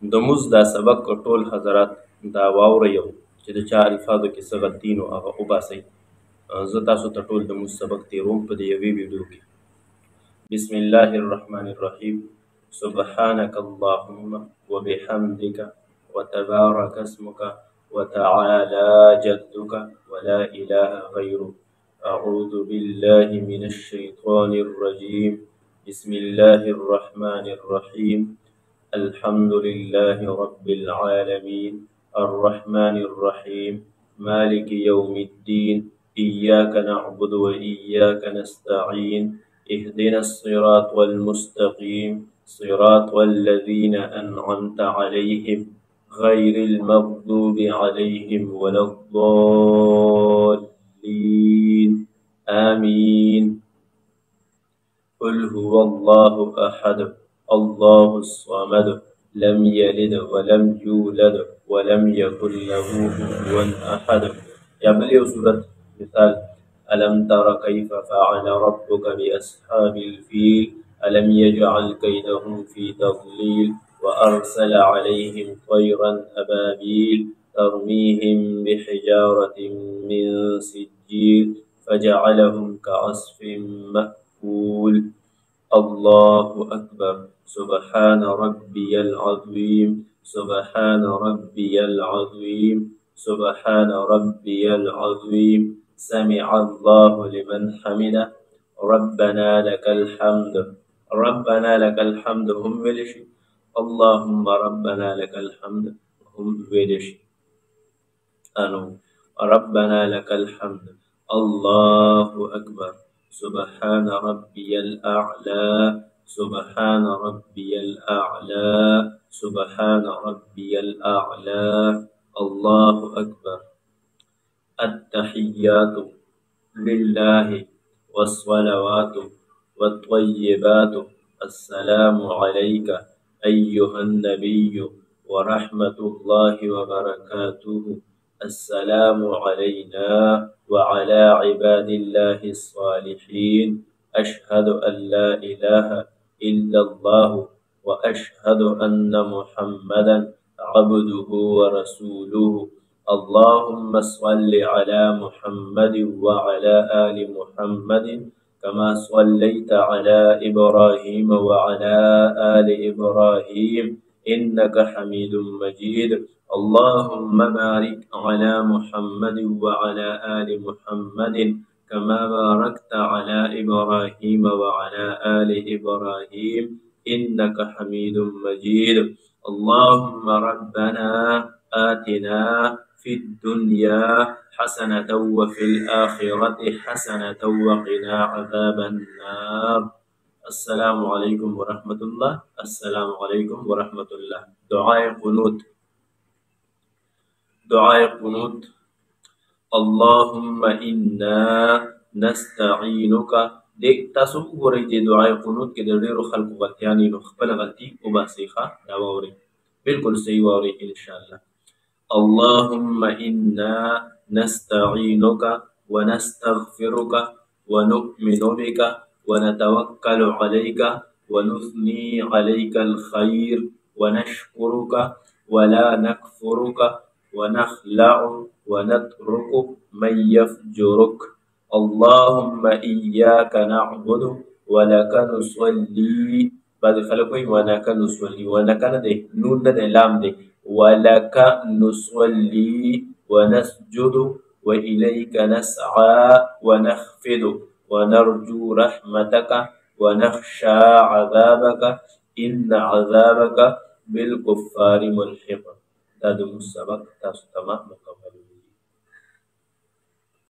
د موز دا سبق ټول حضرات دا واورئ چې د چا الفاظو کې څه غلطي نو هغه وباسئ. زه تاسو ته ټول د موز سبق تېروم په دې یوې ویډیو کې. بسم الله الرحمن الرحیم. سبحانك اللهم وبحمدك وتبارك اسمك وتعالى جدك ولا إله غيرك. أعوذ بالله من الشيطان الرجيم. بسم الله الرحمن الرحيم. الحمد لله رب العالمين الرحمن الرحيم مالك يوم الدين إياك نعبد وإياك نستعين اهدنا الصراط المستقيم صراط الذين أنعمت عليهم غير المغضوب عليهم ولا الضالين آمين. قل هو الله أحد الله الصمد لم يلد ولم يولد ولم يكن له كفوا أحد. يا بلي سورة مثال. ألم تر كيف فعل ربك بأصحاب الفيل ألم يجعل كيدهم في تضليل وأرسل عليهم طيرا أبابيل ترميهم بحجارة من سجيل فجعلهم كعصف مأكول. الله أكبر. سبحان ربي العظيم سبحان ربي العظيم سبحان ربي العظيم. سمع الله لمن حمده ربنا لك الحمد. ربنا لك الحمد هم ولشي. اللهم ربنا لك الحمد هم ولشي. أنو ربنا لك الحمد. الله أكبر. سبحان ربي الأعلى سبحان ربي الأعلى سبحان ربي الأعلى. الله أكبر. التحيات لله والصلوات والطيبات. السلام عليك أيها النبي ورحمة الله وبركاته. السلام علينا وعلى عباد الله الصالحين. أشهد أن لا إله إلا الله وأشهد أن محمدا عبده ورسوله. اللهم صل على محمد وعلى آل محمد كما صليت على إبراهيم وعلى آل إبراهيم إنك حميد مجيد. اللهم بارك على محمد وعلى آل محمد كما باركت على إبراهيم وعلى آل إبراهيم إنك حميد مجيد. اللهم ربنا آتنا في الدنيا حسنة وفي الآخرة حسنة وقنا عذاب النار. السلام عليكم ورحمة الله. السلام عليكم ورحمة الله. دعاء قنوت. دعاء قنوت. اللهم إنا نستعينك. دیک تاسو وګورئ چې دعای قنوت کې د ډېرو خلکو غلطیانې نو خپله غلطي وباسئ. ښه دا واورئ بالکل صحیح واورئ انشاءالله. اللهم إنا نستعينك ونستغفرك ونؤمن بك ونتوكل عليك ونثني عليك الخير ونشكرك ولا نكفرك ونخلع ونترك من يفجرك. اللهم إياك نعبد ولك نصلي. بعد خلقوي ونك نصلي ونك ندي نون ندي لام دي ولك نصلي ونسجد وإليك نسعى ونخفض ونرجو رحمتك ونخشى عذابك إن عذابك بالكفار ملحق. دا د موږ سبق تاسو ته مکمل